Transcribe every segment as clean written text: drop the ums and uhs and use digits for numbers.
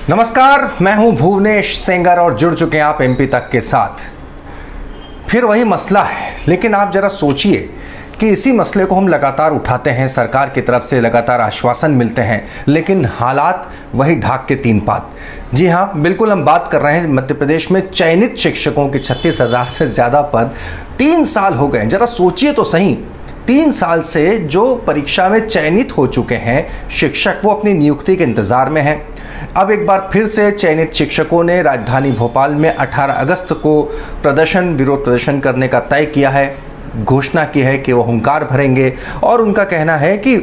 नमस्कार, मैं हूं भुवनेश सेंगर और जुड़ चुके हैं आप एमपी तक के साथ। फिर वही मसला है, लेकिन आप जरा सोचिए कि इसी मसले को हम लगातार उठाते हैं, सरकार की तरफ से लगातार आश्वासन मिलते हैं, लेकिन हालात वही ढाक के तीन पात। जी हाँ, बिल्कुल हम बात कर रहे हैं मध्य प्रदेश में चयनित शिक्षकों के 36,000 से ज़्यादा पद 3 साल हो गए। जरा सोचिए तो सही, 3 साल से जो परीक्षा में चयनित हो चुके हैं शिक्षक, वो अपनी नियुक्ति के इंतज़ार में हैं। अब एक बार फिर से चयनित शिक्षकों ने राजधानी भोपाल में 18 अगस्त को विरोध प्रदर्शन करने का तय किया है, घोषणा की है कि वो हुंकार भरेंगे। और उनका कहना है कि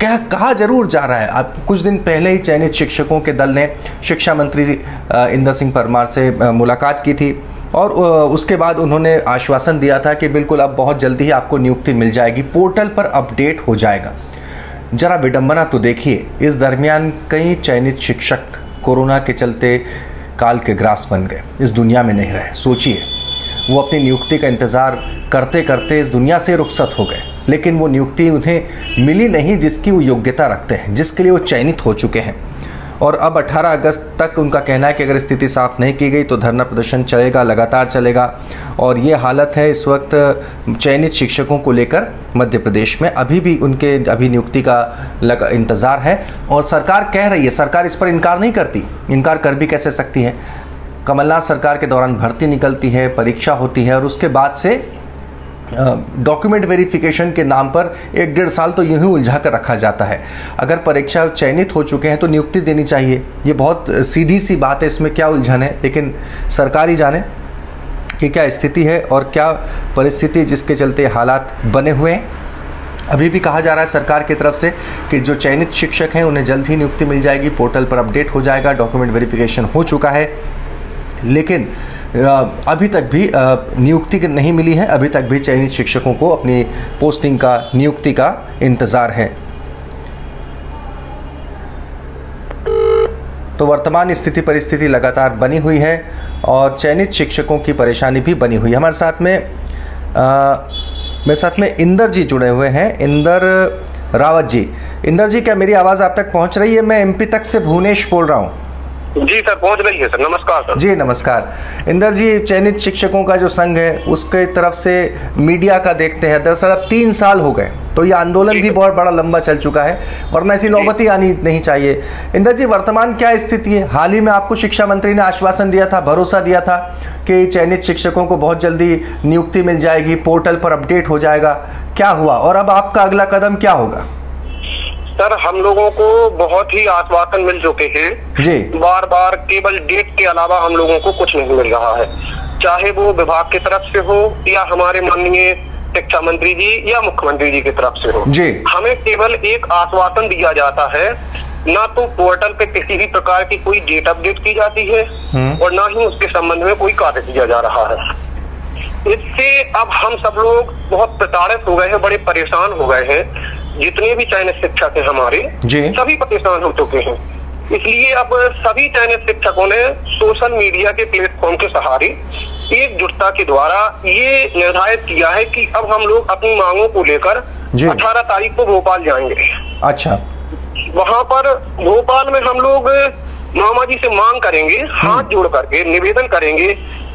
कहा जरूर जा रहा है। अब कुछ दिन पहले ही चयनित शिक्षकों के दल ने शिक्षा मंत्री इंदर सिंह परमार से मुलाकात की थी और उसके बाद उन्होंने आश्वासन दिया था कि बिल्कुल अब बहुत जल्दी ही आपको नियुक्ति मिल जाएगी, पोर्टल पर अपडेट हो जाएगा। जरा विडंबना तो देखिए, इस दरमियान कई चयनित शिक्षक कोरोना के चलते काल के ग्रास बन गए, इस दुनिया में नहीं रहे। सोचिए, वो अपनी नियुक्ति का इंतज़ार करते करते इस दुनिया से रुखसत हो गए, लेकिन वो नियुक्ति उन्हें मिली नहीं जिसकी वो योग्यता रखते हैं, जिसके लिए वो चयनित हो चुके हैं। और अब 18 अगस्त तक उनका कहना है कि अगर स्थिति साफ नहीं की गई तो धरना प्रदर्शन चलेगा, लगातार चलेगा। और ये हालत है इस वक्त चयनित शिक्षकों को लेकर मध्य प्रदेश में। अभी भी उनके नियुक्ति का इंतज़ार है और सरकार कह रही है, सरकार इस पर इनकार नहीं करती, इनकार कर भी कैसे सकती है। कमलनाथ सरकार के दौरान भर्ती निकलती है, परीक्षा होती है और उसके बाद से डॉक्यूमेंट वेरिफिकेशन के नाम पर 1-1.5 साल तो यूं ही उलझा कर रखा जाता है। अगर परीक्षा चयनित हो चुके हैं तो नियुक्ति देनी चाहिए, ये बहुत सीधी सी बात है, इसमें क्या उलझन है। लेकिन सरकार ही जाने कि क्या स्थिति है और क्या परिस्थिति जिसके चलते हालात बने हुए हैं। अभी भी कहा जा रहा है सरकार की तरफ से कि जो चयनित शिक्षक हैं उन्हें जल्द ही नियुक्ति मिल जाएगी, पोर्टल पर अपडेट हो जाएगा, डॉक्यूमेंट वेरिफिकेशन हो चुका है। लेकिन अभी तक भी नियुक्ति नहीं मिली है, अभी तक भी चयनित शिक्षकों को अपनी पोस्टिंग का, नियुक्ति का इंतज़ार है। तो वर्तमान स्थिति परिस्थिति लगातार बनी हुई है और चयनित शिक्षकों की परेशानी भी बनी हुई है। हमारे साथ में इंदर जी जुड़े हुए हैं, इंदर रावत जी। इंदर जी, क्या मेरी आवाज़ आप तक पहुंच रही है? मैं एमपी तक से भुवनेश बोल रहा हूं। जी सर, पहुंच रही है सर। नमस्कार सर। जी नमस्कार। इंदर जी, चयनित शिक्षकों का जो संघ है उसके तरफ से मीडिया का देखते हैं, दरअसल अब 3 साल हो गए तो ये आंदोलन भी बहुत बड़ा लंबा चल चुका है, वरना ऐसी नौबत ही आनी नहीं चाहिए। इंदर जी, वर्तमान क्या स्थिति है? हाल ही में आपको शिक्षा मंत्री ने आश्वासन दिया था, भरोसा दिया था कि चयनित शिक्षकों को बहुत जल्दी नियुक्ति मिल जाएगी, पोर्टल पर अपडेट हो जाएगा। क्या हुआ और अब आपका अगला कदम क्या होगा? सर, हम लोगों को बहुत ही आश्वासन मिल चुके हैं जी। बार बार केवल डेट के अलावा हम लोगों को कुछ नहीं मिल रहा है, चाहे वो विभाग की तरफ से हो या हमारे माननीय शिक्षा मंत्री जी या मुख्यमंत्री जी की तरफ से हो जी। हमें केवल एक आश्वासन दिया जाता है, ना तो पोर्टल पे किसी भी प्रकार की कोई डेट अपडेट की जाती है और ना ही उसके संबंध में कोई कार्य किया जा रहा है। इससे अब हम सब लोग बहुत प्रताड़ित हो गए हैं, बड़े परेशान हो गए हैं। जितने भी चयनित शिक्षक हैं हमारे, सभी परेशान हो चुके हैं। इसलिए अब सभी चयनित शिक्षकों ने सोशल मीडिया के प्लेटफॉर्म के सहारे एकजुटता के द्वारा ये निर्धारित किया है कि अब हम लोग अपनी मांगों को लेकर 18 तारीख को भोपाल जाएंगे। अच्छा। वहां पर भोपाल में हम लोग मामा जी से मांग करेंगे, हाथ जोड़ करके निवेदन करेंगे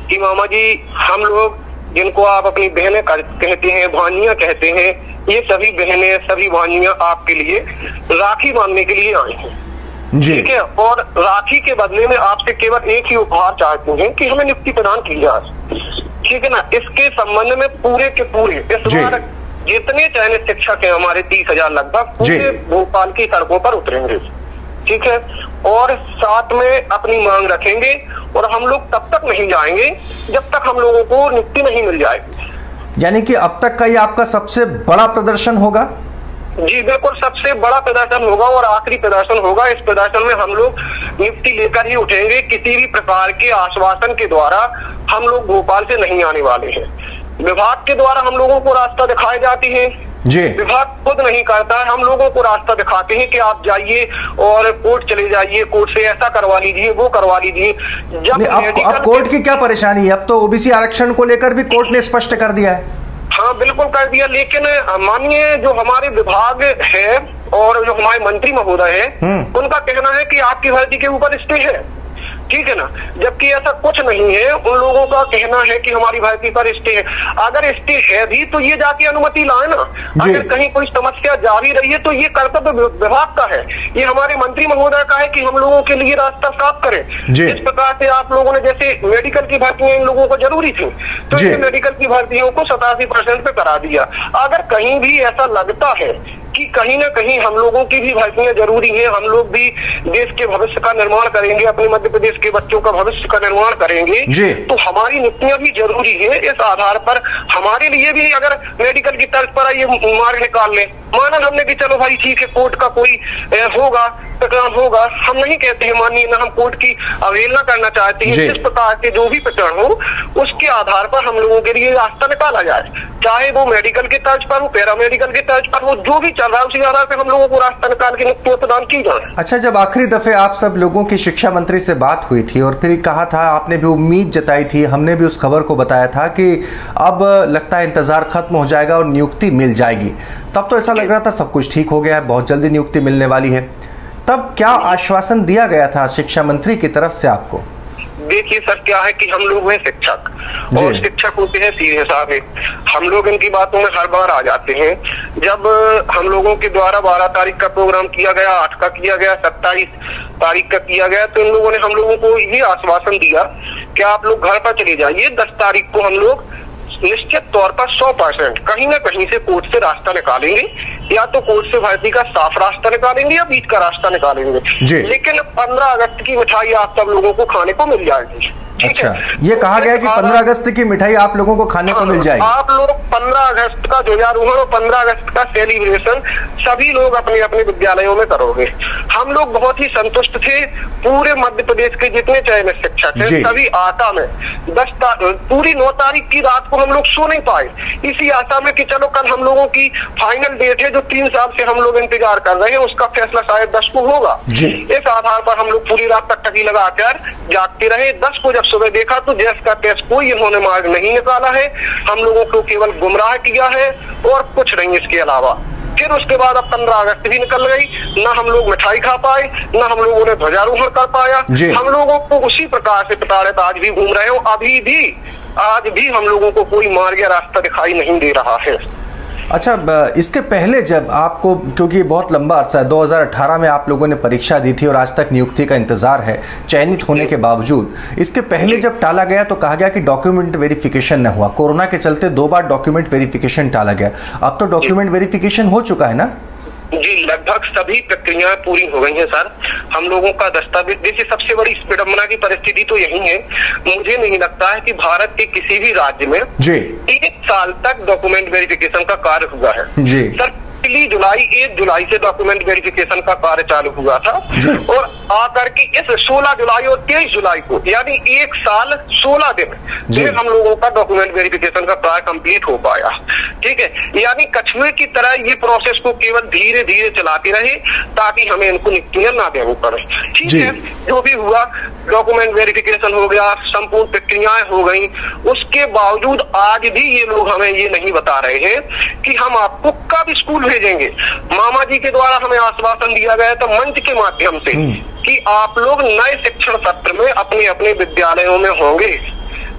कि मामा जी, हम लोग जिनको आप अपनी बहनें कहते हैं, भानियां कहते हैं, ये सभी बहनें, सभी भानियां आपके लिए राखी बांधने के लिए आई हैं, ठीक है। और राखी के बदले में आपसे केवल एक ही उपहार चाहते हैं कि हमें नियुक्ति प्रदान की जाए, ठीक है ना। इसके संबंध में पूरे के पूरे इस बार जितने चयनित शिक्षक हैं हमारे 30,000 लगभग, पूरे भोपाल की सड़कों पर उतरेंगे, ठीक है। और साथ में अपनी मांग रखेंगे और हम लोग तब तक नहीं जाएंगे जब तक हम लोगों को नियुक्ति नहीं मिल जाएगी। यानी कि अब तक का ये आपका सबसे बड़ा प्रदर्शन होगा? जी बिल्कुल, सबसे बड़ा प्रदर्शन होगा और आखिरी प्रदर्शन होगा। इस प्रदर्शन में हम लोग नियुक्ति लेकर ही उठेंगे। किसी भी प्रकार के आश्वासन के द्वारा हम लोग भोपाल से नहीं आने वाले हैं। विभाग के द्वारा हम लोगों को रास्ता दिखाई जाती है जी। विभाग खुद नहीं करता है, हम लोगों को रास्ता दिखाते हैं कि आप जाइए और कोर्ट चले जाइए, कोर्ट से ऐसा करवा लीजिए, वो करवा लीजिए। जब अब कोर्ट की क्या परेशानी है? अब तो ओबीसी आरक्षण को लेकर भी कोर्ट ने स्पष्ट कर दिया है। हाँ बिल्कुल कर दिया, लेकिन माननीय जो हमारे विभाग है और जो हमारे मंत्री महोदय हैं उनका कहना है कि आपकी भर्ती के ऊपर स्टे है, ठीक है ना, जबकि ऐसा कुछ नहीं है। उन लोगों का कहना है कि हमारी भर्ती पर स्टे है। अगर स्टे है भी तो ये जाके अनुमति लाए ना। अगर कहीं कोई समस्या जारी रही है तो ये कर्तव्य विभाग का है, ये हमारे मंत्री महोदय का है कि हम लोगों के लिए रास्ता साफ करें। इस प्रकार से आप लोगों ने जैसे मेडिकल की भर्तियां इन लोगों को जरूरी थी तो ये मेडिकल की भर्तियों को 87% पे करा दिया। अगर कहीं भी ऐसा लगता है कि कहीं ना कहीं हम लोगों की भी भर्तियां जरूरी है, हम लोग भी देश के भविष्य का निर्माण करेंगे, अपने मध्य प्रदेश के बच्चों का भविष्य का निर्माण करेंगे, तो हमारी नियुक्तियां भी जरूरी है। इस आधार पर हमारे लिए भी अगर मेडिकल की तर्ज पर ये मार्ग निकाल ले, माना हमने कि चलो भाई ठीक है कोर्ट का कोई होगा प्रकरण होगा, हम नहीं कहते हैं माननीय ना हम कोर्ट की अवहेलना करना चाहते हैं। जिस प्रकार के जो भी प्रकरण हो उसके आधार पर हम लोगों के लिए रास्ता निकाला जाए, चाहे वो मेडिकल के तर्ज पर हो, पैरा मेडिकल के तर्ज पर हो, जो भी चल रहा है उसी आधार पर हम लोगों को रास्ता निकाल के नियुक्तियां प्रदान की जाए। अच्छा, जब आखिरी दफे आप सब लोगों की शिक्षा मंत्री से बात हुई थी और फिर कहा था, आपने भी उम्मीद जताई थी, हमने भी उस खबर को बताया था कि अब लगता है इंतजार खत्म हो जाएगा और नियुक्ति मिल जाएगी, तब तो ऐसा लग रहा था सब कुछ ठीक हो गया है, बहुत जल्दी नियुक्ति मिलने वाली है, तब क्या आश्वासन दिया गया था शिक्षा मंत्री की तरफ से आपको? देखिए सर, क्या है कि हम लोग हैं शिक्षक और शिक्षक होते हैं सीधे साधे, हम लोग इनकी बातों में हर बार आ जाते हैं। जब हम लोगों के द्वारा 12 तारीख का प्रोग्राम किया गया, 8 का किया गया, 27 तारीख का किया गया, तो इन लोगों ने हम लोगों को ये आश्वासन दिया कि आप लोग घर पर चले जाइए, 10 तारीख को हम लोग निश्चित तौर पर 100% कहीं ना कहीं से कोर्ट से रास्ता निकालेंगे, या तो कोर्ट से भर्ती का साफ रास्ता निकालेंगे या बीच का रास्ता निकालेंगे, लेकिन 15 अगस्त की मिठाई आप सब लोगों को खाने को मिल जाएगी। अच्छा, ये कहा गया कि 15 अगस्त की मिठाई आप लोगों को खाने को मिल जाएगी। आप लोग 15 अगस्त का ध्वजारोहण और 15 अगस्त का सेलिब्रेशन सभी लोग अपने अपने विद्यालयों में करोगे। हम लोग बहुत ही संतुष्ट थे, पूरे मध्य प्रदेश के जितने चयनित शिक्षक थे सभी आशा में पूरी 9 तारीख की रात को हम लोग सो नहीं पाए, इसी आशा में कि चलो कल हम लोगों की फाइनल डेट है जो 3 साल से हम लोग इंतजार कर रहे हैं, उसका फैसला शायद 10 को होगा। इस आधार पर हम लोग पूरी रात तक टकी लगाकर जागते रहे। 10 को जब सुबह देखा तो जैस का तैस कोई इन्होंने मार्ग नहीं निकाला है, हम लोगों को केवल गुमराह किया है और कुछ नहीं इसके अलावा। फिर उसके बाद अब 15 अगस्त भी निकल गई, ना हम लोग मिठाई खा पाए, ना हम लोगों ने ध्वजारोहण कर पाया, हम लोगों को उसी प्रकार से प्रताड़ित आज भी घूम रहे हो। आज भी हम लोगों को कोई मार्ग या रास्ता दिखाई नहीं दे रहा है। अच्छा, इसके पहले जब आपको, क्योंकि बहुत लंबा अरसा है, 2018 में आप लोगों ने परीक्षा दी थी और आज तक नियुक्ति का इंतजार है चयनित होने के बावजूद, इसके पहले जब टाला गया तो कहा गया कि डॉक्यूमेंट वेरिफिकेशन न हुआ, कोरोना के चलते 2 बार डॉक्यूमेंट वेरिफिकेशन टाला गया, अब तो डॉक्यूमेंट वेरिफिकेशन हो चुका है ना? जी, लगभग सभी प्रक्रियाएं पूरी हो गई हैं सर। हम लोगों का दस्तावेज, देखिए सबसे बड़ी विडंबना की परिस्थिति तो यही है, मुझे नहीं लगता है कि भारत के किसी भी राज्य में 1 साल तक डॉक्यूमेंट वेरिफिकेशन का कार्य हुआ है। सर 1 जुलाई से डॉक्यूमेंट वेरिफिकेशन का कार्य चालू हुआ था और आकर के इस 16 जुलाई और 23 जुलाई को, यानी 1 साल 16 दिन में हम लोगों का डॉक्यूमेंट वेरिफिकेशन का कार्य कंप्लीट हो पाया। ठीक है, यानी कछुए की तरह ये प्रोसेस को केवल धीरे धीरे चलाते रहे ताकि हमें इनको नियुक्तियां ना देनी पड़े। ठीक है, जो भी हुआ डॉक्यूमेंट वेरिफिकेशन हो गया, संपूर्ण प्रक्रियाएं हो गई, उसके बावजूद आज भी ये लोग हमें ये नहीं बता रहे हैं कि हम आपको कब स्कूल भेजेंगे। मामा जी के द्वारा हमें आश्वासन दिया गया था मंच के माध्यम से कि आप लोग नए शिक्षण सत्र में अपने अपने विद्यालयों में होंगे।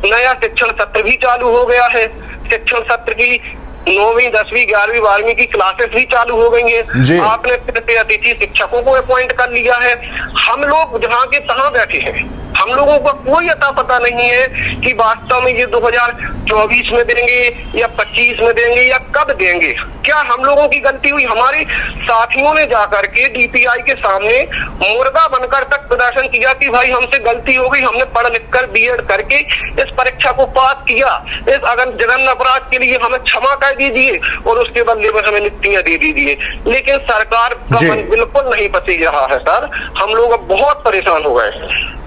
नया शिक्षण सत्र भी चालू हो गया है, शिक्षण सत्र की 9वीं 10वीं 11वीं 12वीं की क्लासेस भी चालू हो गई हैं। आपने अतिथि शिक्षकों को अपॉइंट कर लिया है। हम लोग जहाँ के तहाँ बैठे हैं, हम लोगों को कोई अता पता नहीं है कि वास्तव में ये 2024 में देंगे या 25 में देंगे या कब देंगे। क्या हम लोगों की गलती हुई? हमारे साथियों ने जाकर के डीपीआई के सामने मुर्दा बनकर तक प्रदर्शन किया कि भाई हमसे गलती हो गई, हमने पढ़ लिख कर बीएड करके इस परीक्षा को पास किया, इस अगर जघन्य अपराध के लिए हमें क्षमा कर दीजिए और उसके बदले में हमें नियुक्तियां दे दीजिए। लेकिन सरकार का मन बिल्कुल नहीं पसीज रहा है सर, हम लोग अब बहुत परेशान हो गए हैं।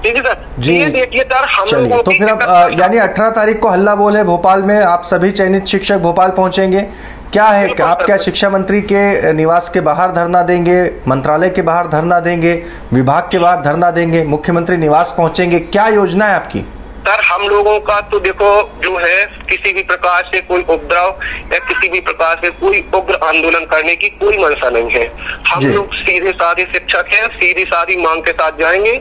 जी, देखिए सर, चलिए तो फिर अब यानी 18 तारीख को हल्ला बोल है भोपाल में, आप सभी चयनित शिक्षक भोपाल पहुंचेंगे, क्या है आप क्या शिक्षा मंत्री के निवास के बाहर धरना देंगे, मंत्रालय के बाहर धरना देंगे, विभाग के बाहर धरना देंगे, मुख्यमंत्री निवास पहुंचेंगे, क्या योजना है आपकी? सर हम लोगों का तो देखो जो है किसी भी प्रकार से कोई उपद्रव या किसी भी प्रकार से कोई उग्र आंदोलन करने की कोई मंशा नहीं है। हम लोग सीधे साधे शिक्षक हैं, सीधी साधी मांग के साथ जाएंगे।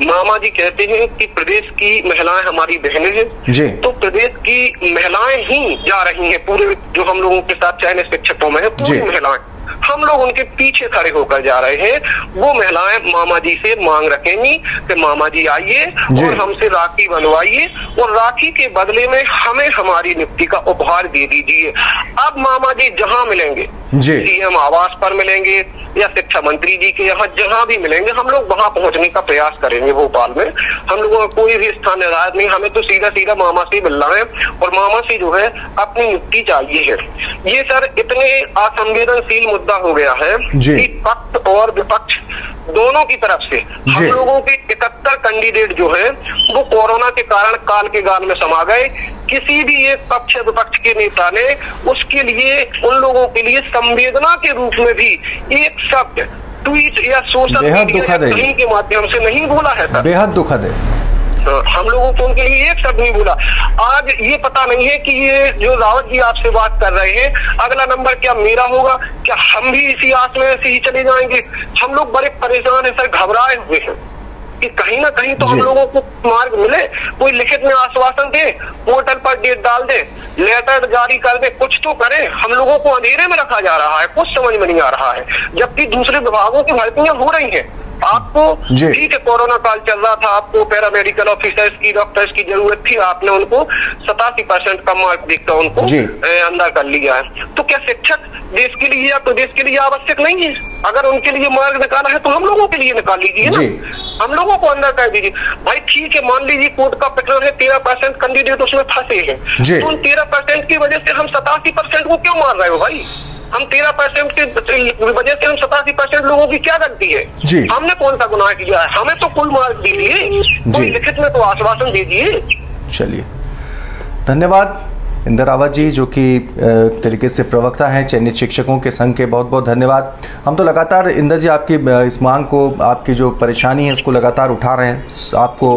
मामा जी कहते हैं कि प्रदेश की महिलाएं हमारी बहनें हैं, तो प्रदेश की महिलाएं ही जा रही हैं, पूरे जो हम लोगों के साथ चयनित शिक्षकों में है पूरी महिलाएं, हम लोग उनके पीछे खड़े होकर जा रहे हैं। वो महिलाएं मामा जी से मांग रखेंगी कि मामा जी आइए और हमसे राखी बनवाइए और राखी के बदले में हमें हमारी नियुक्ति का उपहार दे दीजिए। अब मामा जी जहां मिलेंगे, सीएम आवास पर मिलेंगे या शिक्षा मंत्री जी के यहाँ जहां भी मिलेंगे, हम लोग वहां पहुंचने का प्रयास करेंगे। भोपाल में हम लोगों का कोई भी स्थान निर्धारित नहीं, हमें तो सीधा सीधा मामा से मिलना है और मामा से जो है अपनी नियुक्ति चाहिए है। ये सर इतने असंवेदनशील मुद्दा हो गया है कि पक्ष और विपक्ष दोनों की तरफ से हम लोगों के 71 कैंडिडेट जो है वो कोरोना के कारण काल के गाल में समा गए। किसी भी एक पक्ष विपक्ष के नेता ने उसके लिए उन लोगों के लिए संवेदना के रूप में भी एक शब्द ट्वीट या सोशल मीडिया के माध्यम से नहीं बोला है सर। बेहद दुखद है। हम लोगों को उनके लिए एक शब्द नहीं बोला। आज ये पता नहीं है कि ये जो रावत जी आपसे बात कर रहे हैं अगला नंबर क्या मेरा होगा, क्या हम भी इसी आस में ऐसे ही चले जाएंगे। हम लोग बड़े परेशान हैं सर, घबराए हुए हैं कि कहीं ना कहीं तो हम लोगों को मार्ग मिले, कोई लिखित में आश्वासन दे, पोर्टल पर डेट डाल दे, लेटर जारी कर दे, कुछ तो करे। हम लोगों को अंधेरे में रखा जा रहा है, कुछ समझ में नहीं आ रहा है, जबकि दूसरे विभागों की भर्तियां हो रही हैं। आपको ठीक है कोरोना काल चल रहा था, आपको पैरामेडिकल ऑफिसर्स की डॉक्टर्स की जरूरत थी, आपने उनको 87% कम मार्क देखकर उनको अंदर कर लिया है। तो क्या शिक्षक देश के लिए या प्रदेश के लिए आवश्यक नहीं है? अगर उनके लिए मार्ग निकाला है तो हम लोगों के लिए निकाल लीजिए ना, हम लोगों को अंदर कर दीजिए। भाई ठीक है, मान लीजिए कोर्ट का प्रकरण है, 13% कैंडिडेट उसमें फंसे हैं, तो उन 13% की वजह से हम 87% को क्यों मार रहे हो भाई? हम 13% की वजह से हम 87% लोगों की क्या गलती है? हमने कौन सा गुनाह किया है? हमें तो कुल मार्क दीजिए, कोई लिखित में तो आश्वासन दीजिए। चलिए, धन्यवाद इंदर रावत जी, जो कि तरीके से प्रवक्ता हैं चयनित शिक्षकों के संघ के। बहुत बहुत धन्यवाद। हम तो लगातार इंदर जी आपकी इस मांग को, आपकी जो परेशानी है उसको लगातार उठा रहे हैं, आपको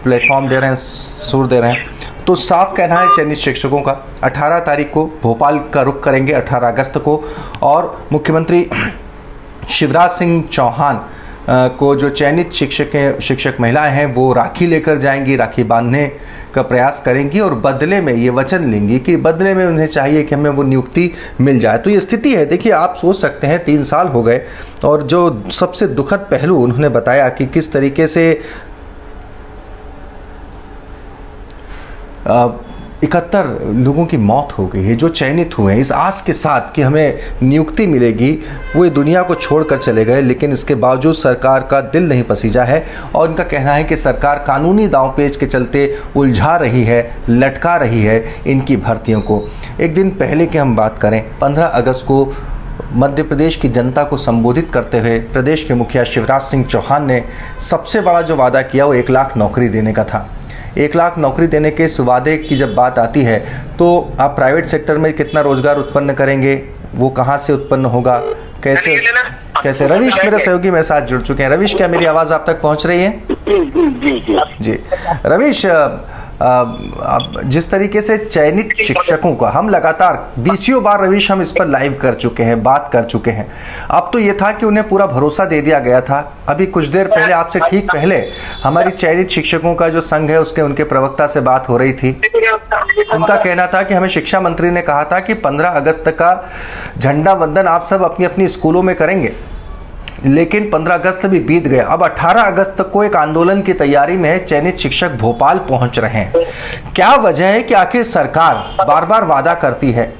प्लेटफॉर्म दे रहे हैं, सुर दे रहे हैं। तो साफ कहना है चयनित शिक्षकों का 18 तारीख को भोपाल का रुख करेंगे, 18 अगस्त को, और मुख्यमंत्री शिवराज सिंह चौहान को जो चयनित शिक्षक महिलाएं हैं वो राखी लेकर जाएंगी, राखी बांधने का प्रयास करेंगी और बदले में ये वचन लेंगी कि बदले में उन्हें चाहिए कि हमें वो नियुक्ति मिल जाए। तो ये स्थिति है। देखिए, आप सोच सकते हैं 3 साल हो गए और जो सबसे दुखद पहलू उन्होंने बताया कि किस तरीके से 71 लोगों की मौत हो गई है जो चयनित हुए हैं इस आस के साथ कि हमें नियुक्ति मिलेगी। वो ये दुनिया को छोड़कर चले गए, लेकिन इसके बावजूद सरकार का दिल नहीं पसीजा है और उनका कहना है कि सरकार कानूनी दांवपेच के चलते उलझा रही है, लटका रही है इनकी भर्तियों को। एक दिन पहले की हम बात करें, 15 अगस्त को मध्य प्रदेश की जनता को संबोधित करते हुए प्रदेश के मुखिया शिवराज सिंह चौहान ने सबसे बड़ा जो वादा किया वो 1 लाख नौकरी देने का था। 1 लाख नौकरी देने के इस वादे की जब बात आती है तो आप प्राइवेट सेक्टर में कितना रोजगार उत्पन्न करेंगे, वो कहाँ से उत्पन्न होगा, कैसे? रवीश मेरे सहयोगी मेरे साथ जुड़ चुके हैं। रवीश, क्या मेरी आवाज़ आप तक पहुँच रही है? जी रवीश, जिस तरीके से चयनित शिक्षकों का हम लगातार 20 बार रवीश हम इस पर लाइव कर चुके हैं, बात कर चुके हैं। अब तो ये था कि उन्हें पूरा भरोसा दे दिया गया था। अभी कुछ देर पहले, आपसे ठीक पहले, हमारी चयनित शिक्षकों का जो संघ है उसके उनके प्रवक्ता से बात हो रही थी। उनका कहना था कि हमें शिक्षा मंत्री ने कहा था कि 15 अगस्त का झंडा वंदन आप सब अपनी अपनी स्कूलों में करेंगे, लेकिन 15 अगस्त भी बीत गया। अब 18 अगस्त तक को एक आंदोलन की तैयारी में चयनित शिक्षक भोपाल पहुंच रहे हैं। क्या वजह है कि आखिर सरकार बार बार वादा करती है,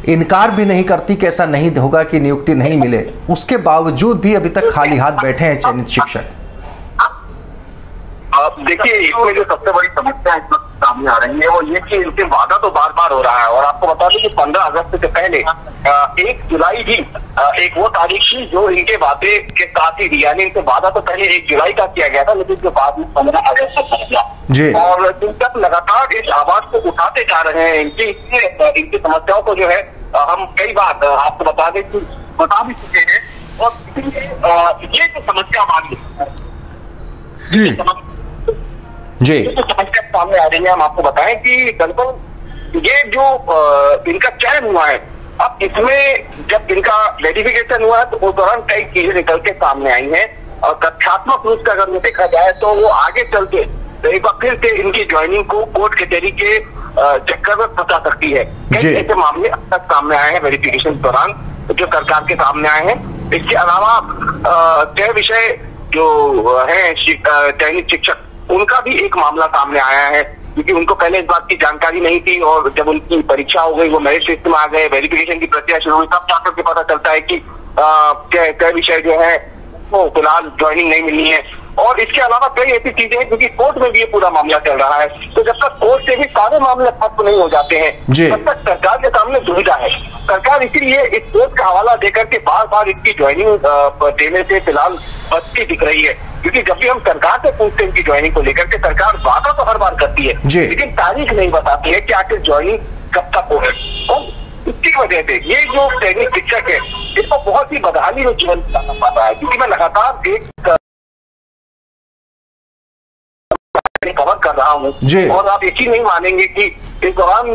इनकार भी नहीं करती कि ऐसा नहीं होगा कि नियुक्ति नहीं मिले, उसके बावजूद भी अभी तक खाली हाथ बैठे हैं चयनित शिक्षक? देखिए, इसमें जो सबसे बड़ी समस्या इस वक्त सामने आ रही है वो ये कि इनसे वादा तो बार बार हो रहा है। और आपको बता दें कि 15 अगस्त से पहले 1 जुलाई भी एक वो तारीख थी जो इनके वादे के साथ ही थी। यानी इनसे वादा तो पहले 1 जुलाई का किया गया था, लेकिन जो बाद में 15 अगस्त तक पहुंच गया। और चिंतक लगातार इस आवाज को उठाते जा रहे हैं। इनकी समस्याओं को जो है हम कई बार आपको बता दें कि बता भी चुके हैं। और ये जो समस्या हमारी जी। समस्या सामने आ रही है, हम आपको बताएं कि दरअसल ये जो इनका चयन हुआ है, अब इसमें जब इनका वेरिफिकेशन हुआ है तो उस दौरान कई चीजें निकल के सामने आई हैं और तथ्यात्मक रूप से अगर देखा जाए तो वो आगे चल के एक बार फिर से इनकी ज्वाइनिंग को कोर्ट कचहरी के चक्कर में फंसा सकती है। कई ऐसे मामले अब तक सामने आए हैं वेरिफिकेशन के दौरान जो सरकार के सामने आए हैं। इसके अलावा तय विषय जो है चयनित शिक्षक, उनका भी एक मामला सामने आया है क्योंकि उनको पहले इस बात की जानकारी नहीं थी और जब उनकी परीक्षा हो गई, वो मेरिट लिस्ट में आ गए, वेरिफिकेशन की प्रक्रिया शुरू हुई, तब जाकर के पता चलता है कि तय विषय जो है वो फिलहाल ज्वाइनिंग नहीं मिलनी है। और इसके अलावा कई ऐसी चीजें हैं क्योंकि कोर्ट में भी ये पूरा मामला चल रहा है, तो जब तक कोर्ट से भी सारे मामले खत्म नहीं हो जाते हैं तब तक सरकार के सामने दुविधा है। सरकार इसीलिए इस कोर्ट का हवाला देकर के बार बार इसकी ज्वाइनिंग देने से फिलहाल बचती दिख रही है, क्योंकि जब भी हम सरकार से पूछते हैं इनकी ज्वाइनिंग को लेकर के, सरकार वादा तो हर बार करती है लेकिन तारीख नहीं बताती है कि आखिर ज्वाइनिंग कब तक हो है। और इसकी वजह से ये जो चयनित शिक्षक है इसको बहुत ही बदहाली में जीवन बिताना पड़ रहा है, क्योंकि मैं लगातार एक कवर कर रहा हूँ और आप यकीन नहीं मानेंगे कि इस दौरान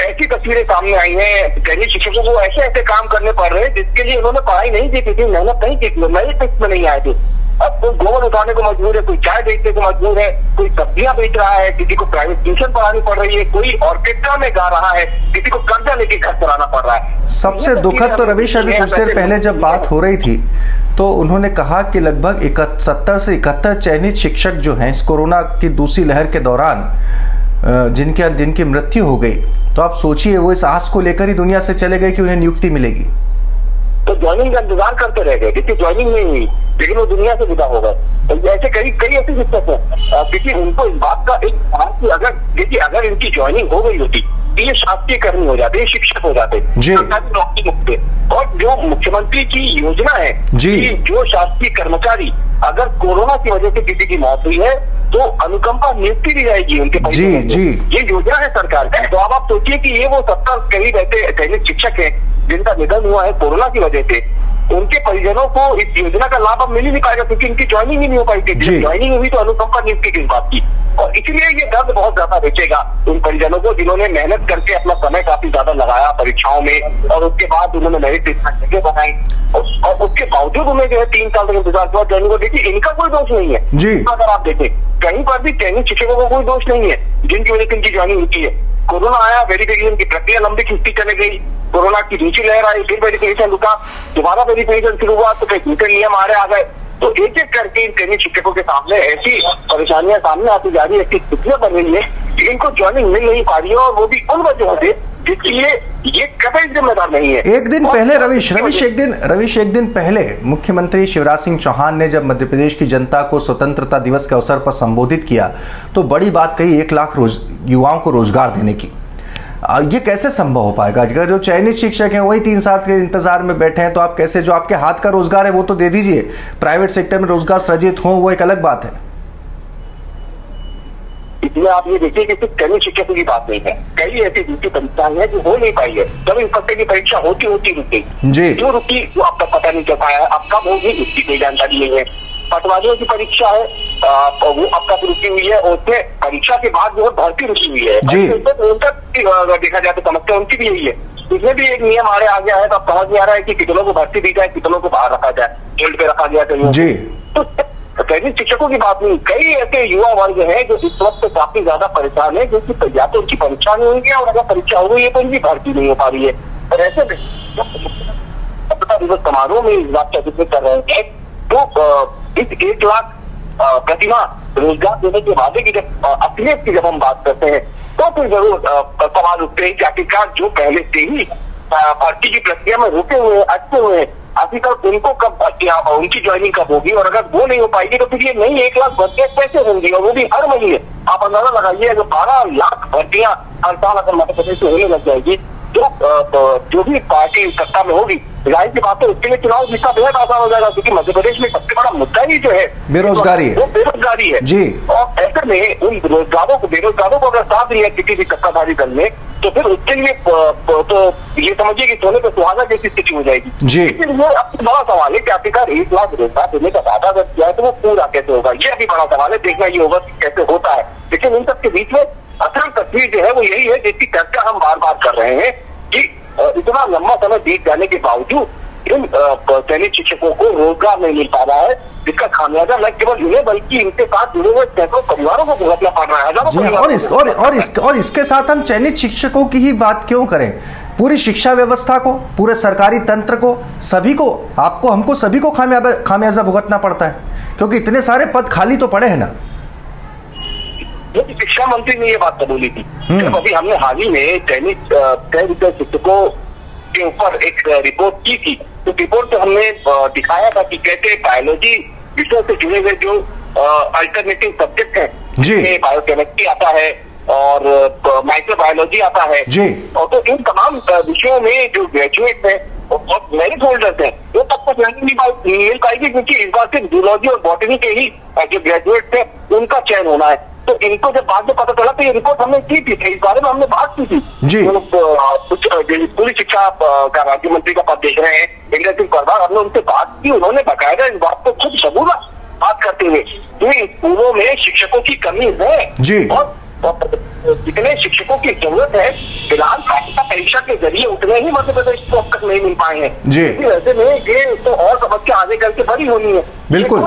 ऐसी तस्वीरें सामने आई हैं, चयनित शिक्षकों को ऐसे ऐसे काम करने पड़ रहे हैं जिसके लिए उन्होंने पढ़ाई नहीं की थी, मेहनत नहीं की थी, मेरिट लिस्ट में नहीं आए थे। अब कोई गोबर उठाने को मजबूर है, कोई चाय बेचने को मजबूर है, कोई सब्जियां बेच रहा है, किसी को प्राइवेट ट्यूशन पढ़ानी पड़ रही है, कोई ऑर्केस्ट्रा में गा रहा है, किसी को कर्जा लेके घर चलाना पड़ रहा है। सबसे दुखद तो रवीश, अभी कुछ देर पहले जब बात हो रही थी तो उन्होंने कहा कि लगभग 70 से 71 चयनित शिक्षक जो हैं इस कोरोना की दूसरी लहर के दौरान जिनकी मृत्यु हो गई, तो आप सोचिए वो इस आस को लेकर ही दुनिया से चले गए कि उन्हें नियुक्ति मिलेगी। तो ज्वाइनिंग का इंतजार करते रह गए, क्योंकि ज्वाइनिंग नहीं हुई लेकिन वो दुनिया से विदा हो गए। तो ऐसे कई ऐसे शिक्षक हैं क्योंकि उनको इस बात का एक कि अगर इनकी ज्वाइनिंग हो गई होती तो ये शासकीय कर्मी हो जाते, शिक्षक हो जाते, सरकारी नौकरी मुक्ति। और जो मुख्यमंत्री की योजना है कि जो शासकीय कर्मचारी अगर कोरोना की वजह से किसी की मौत हुई है तो अनुकंपा नियुक्ति दी जाएगी उनके परिवार को। ये योजना है सरकार की। तो अब आप सोचिए कि ये वो 70 करीब ऐसे चयनित शिक्षक हैं जिनका निधन हुआ है कोरोना की वजह से, उनके परिजनों को इस योजना का लाभ अब मिल ही नहीं पाएगा क्योंकि इनकी ज्वाइनिंग ही नहीं हो पाई थी। ज्वाइनिंग हुई तो अनुकंपा नियुक्ति किस बात की। और इसलिए ये दर्द बहुत ज्यादा बेचेगा उन परिजनों को जिन्होंने मेहनत करके अपना समय काफी ज्यादा लगाया परीक्षाओं में और उसके बाद उन्होंने मेरिट लिस्ट जगह बनाई और उसके बावजूद उन्हें जो है 3 साल तक इंतजार किया ज्वाइनिंग को। देखिए इनका कोई दोष नहीं है। अगर आप देखें कहीं पर भी चयनित शिक्षकों को कोई दोष नहीं है जिनकी वजह से इनकी ज्वाइनिंग होती है। कोरोना आया, वेरिफिकेशन की प्रक्रिया लंबी खिंचती चले गई, कोरोना की दूसरी लहर आई, फिर वेरिफिकेशन रुका, दोबारा वेरिफिकेशन शुरू हुआ तो फिर दूसरे नियम आ गए। तो एक एक करके इन चयनित शिक्षकों के सामने ऐसी परेशानियां सामने आती जा रही है, ऐसी स्थितियां बन रही है कि इनको ज्वाइनिंग मिल नहीं पा रही है और वो भी उन वजहों से जिसके लिए ये कभी जिम्मेदार नहीं है। एक दिन पहले रवीश एक दिन पहले मुख्यमंत्री शिवराज सिंह चौहान ने जब मध्य प्रदेश की जनता को स्वतंत्रता दिवस के अवसर पर संबोधित किया तो बड़ी बात कही 1 लाख युवाओं को रोजगार देने की। ये कैसे संभव हो पाएगा? अगर जो चयनित शिक्षक हैं वही 3 साल के इंतजार में बैठे हैं तो आप कैसे, जो आपके हाथ का रोजगार है वो तो दे दीजिए, प्राइवेट सेक्टर में रोजगार सृजित हो वो एक अलग बात है। इसमें आप ये देखिए कि सिर्फ चयनित शिक्षकों की बात नहीं है, कई ऐसी दूसरी परीक्षाएं हैं जो हो नहीं पाई है। जब इंस्पेक्टर की परीक्षा होती रुक गई, जो रुकी जो अब तक पता नहीं चल पाया, अब कब होगी उसकी कोई जानकारी नहीं है। पटवारियों की परीक्षा है वो अब तक रुकी हुई है और उसमें परीक्षा के बाद जो है भर्ती रुकी हुई है। देखा जाए तो समस्या उनकी भी यही है। इसमें भी एक नियम आ गया है तो अब समझ नहीं आ रहा है कि कितनों को भर्ती दी जाए, कितनों को बाहर रखा जाए, जेल पे रखा गया चाहिए। तो चयनित शिक्षकों की बात नहीं, कई ऐसे युवा वर्ग हैं जो इस वक्त काफी ज्यादा परेशान है क्योंकि या तो उनकी परीक्षा नहीं हुई है और अगर परीक्षा हो गई है तो उनकी भर्ती नहीं हो पा रही है। और ऐसे स्वतंत्रता दिवस समारोह में इस बात का जिक्र कर रहे हैं तो इस 1 लाख प्रतिमा रोजगार देने के वादे की जब असलियत की जब हम बात करते हैं तो फिर जरूर सवाल उठते हैं कि आखिरकार जो पहले से ही भर्ती की प्रक्रिया में रुके हुए अटके हुए हैं आखिरकार उनको कब उनकी ज्वाइनिंग कब होगी और अगर वो नहीं हो पाएगी तो फिर ये नई 1 लाख भर्तियां कैसे होंगी और वो भी हर महीने। आप अंदाजा लगाइए अगर 12 लाख भर्तियां हर साल अगर मध्य प्रदेश में होने लग जाएगी तो जो भी पार्टी सत्ता में होगी, जाहिर सी बात है उसके लिए चुनाव जीतना बेहद आसान हो जाएगा, क्योंकि मध्य प्रदेश में सबसे बड़ा मुद्दा ही जो है बेरोजगारी है, वो बेरोजगारी है जी। और ऐसे में उन बेरोजगारों को अगर साथ दिया किसी भी सत्ताधारी दल ने, तो फिर उसके लिए तो ये समझिए कि सोने पर सुहागा जैसी स्थिति हो जाएगी जी। लेकिन ये अब बड़ा सवाल है कि आखिरकार 1 लाख रोजगार देने का वादा अगर किया है तो वो पूरा कैसे होगा, ये अभी बड़ा सवाल है। देखना ये होगा कि कैसे होता है। लेकिन इन सबके बीच में असल तस्वीर जो है वो यही है जिसकी चर्चा हम बार बार कर रहे हैं कि इतना लंबा समय बीत जाने के बावजूद इन चयनित शिक्षकों को रोजगार नहीं मिल पा रहा है, जिसका खामियाजा न केवल इन्हें बल्कि इनके साथ जुड़े हुए सैकड़ों परिवारों को भुगतना पड़ रहा है। और इसके साथ हम चयनित शिक्षकों की ही बात क्यों करें, पूरी शिक्षा व्यवस्था को, पूरे सरकारी तंत्र को, सभी को, आपको, हमको, सभी को खामियाजा भुगतना पड़ता है, क्योंकि इतने सारे पद खाली तो पड़े हैं ना। शिक्षा मंत्री ने ये बात बोली थी जब अभी हमने हाल ही में चयनित शिक्षकों के ऊपर एक रिपोर्ट की थी, तो रिपोर्ट में हमने दिखाया था कि कैसे बायोलॉजी विषयों से जुड़े हुए जो अल्टरनेटिव सब्जेक्ट हैं, जिसमें बायोकेमिस्ट्री आता है और माइक्रोबायोलॉजी आता है और तो इन तमाम विषयों में जो ग्रेजुएट है और मेरिट होल्डर्स हैं वो तब तक नहीं मिल पाएगी, क्योंकि इस बार सिर्फ जूलॉजी और बॉटनी के ही जो ग्रेजुएट थे उनका चयन होना है। तो इनको जब बाद में पता चला तो ये रिपोर्ट हमने की थी, इस बारे में हमने बात की थी। कुछ पूरी शिक्षा का राज्य मंत्री का पद देख रहे हैं इंद्र सिंह परमार, हमने उनसे बात की, उन्होंने बकायदा इस बात को खुद सबूत बात करते हुए कि स्कूलों में शिक्षकों की कमी है और जितने शिक्षकों की जरूरत है फिलहाल परीक्षा के जरिए उतने ही मध्य प्रदेश को अब तक नहीं मिल पाए हैं। ऐसे में ये तो और समस्या आगे करके बड़ी होनी है। बिल्कुल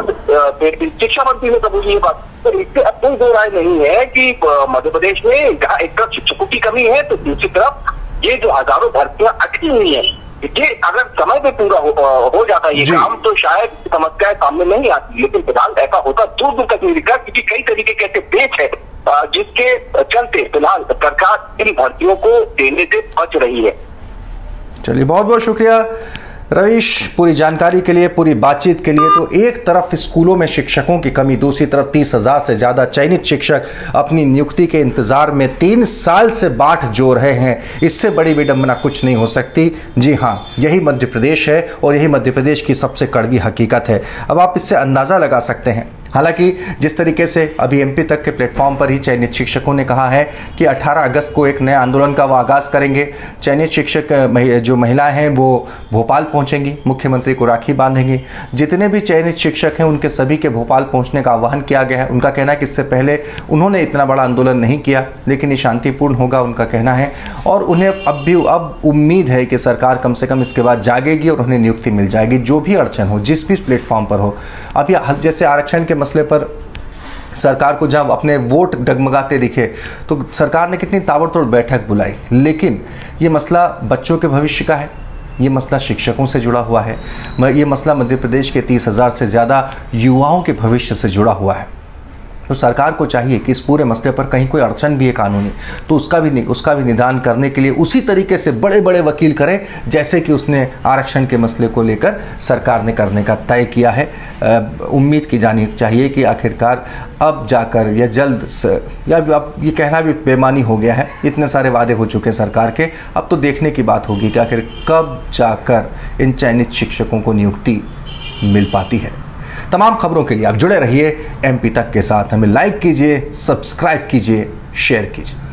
शिक्षा मंत्री ने कबूली ये बात, तो इससे अब कोई दो राय नहीं है कि मध्य प्रदेश में जहाँ एक तरफ शिक्षकों की कमी है तो दूसरी तरफ ये जो हजारों भर्तियां अटकी हुई है, ये अगर समय पे पूरा हो जाता ये काम तो शायद समस्याएं सामने नहीं आती, लेकिन फिलहाल ऐसा होता दूर दूर तक नहीं दिखा, क्योंकि कई तरीके के ऐसे पेच है जिसके चलते फिलहाल सरकार इन भर्तियों को देने से बच रही है। चलिए, बहुत बहुत शुक्रिया रवीश पूरी जानकारी के लिए, पूरी बातचीत के लिए। तो एक तरफ स्कूलों में शिक्षकों की कमी, दूसरी तरफ 30,000 से ज़्यादा चयनित शिक्षक अपनी नियुक्ति के इंतज़ार में 3 साल से बाट जोड़ रहे हैं। इससे बड़ी विडंबना कुछ नहीं हो सकती। जी हाँ, यही मध्य प्रदेश है और यही मध्य प्रदेश की सबसे कड़वी हकीकत है। अब आप इससे अंदाज़ा लगा सकते हैं। हालांकि जिस तरीके से अभी एमपी तक के प्लेटफॉर्म पर ही चयनित शिक्षकों ने कहा है कि 18 अगस्त को एक नए आंदोलन का वो आगाज़ करेंगे। चयनित शिक्षक जो महिलाएं हैं वो भोपाल पहुंचेंगी, मुख्यमंत्री को राखी बांधेंगी। जितने भी चयनित शिक्षक हैं उनके सभी के भोपाल पहुंचने का आह्वान किया गया है। उनका कहना है कि इससे पहले उन्होंने इतना बड़ा आंदोलन नहीं किया, लेकिन ये शांतिपूर्ण होगा, उनका कहना है। और उन्हें अब उम्मीद है कि सरकार कम से कम इसके बाद जागेगी और उन्हें नियुक्ति मिल जाएगी, जो भी अड़चन हो, जिस भी प्लेटफॉर्म पर हो। अब जैसे आरक्षण के मसले पर सरकार को जब अपने वोट डगमगाते दिखे तो सरकार ने कितनी ताबड़तोड़ बैठक बुलाई, लेकिन ये मसला बच्चों के भविष्य का है, ये मसला शिक्षकों से जुड़ा हुआ है, ये मसला मध्य प्रदेश के 30,000 से ज़्यादा युवाओं के भविष्य से जुड़ा हुआ है। तो सरकार को चाहिए कि इस पूरे मसले पर कहीं कोई अड़चन भी है कानूनी, तो उसका भी निदान करने के लिए उसी तरीके से बड़े बड़े वकील करें जैसे कि उसने आरक्षण के मसले को लेकर सरकार ने करने का तय किया है। उम्मीद की जानी चाहिए कि आखिरकार अब जाकर या जल्द से, या अब ये कहना भी बेमानी हो गया है, इतने सारे वादे हो चुके सरकार के, अब तो देखने की बात होगी कि आखिर कब जाकर इन चयनित शिक्षकों को नियुक्ति मिल पाती है। तमाम खबरों के लिए आप जुड़े रहिए एमपी तक के साथ। हमें लाइक कीजिए, सब्सक्राइब कीजिए, शेयर कीजिए।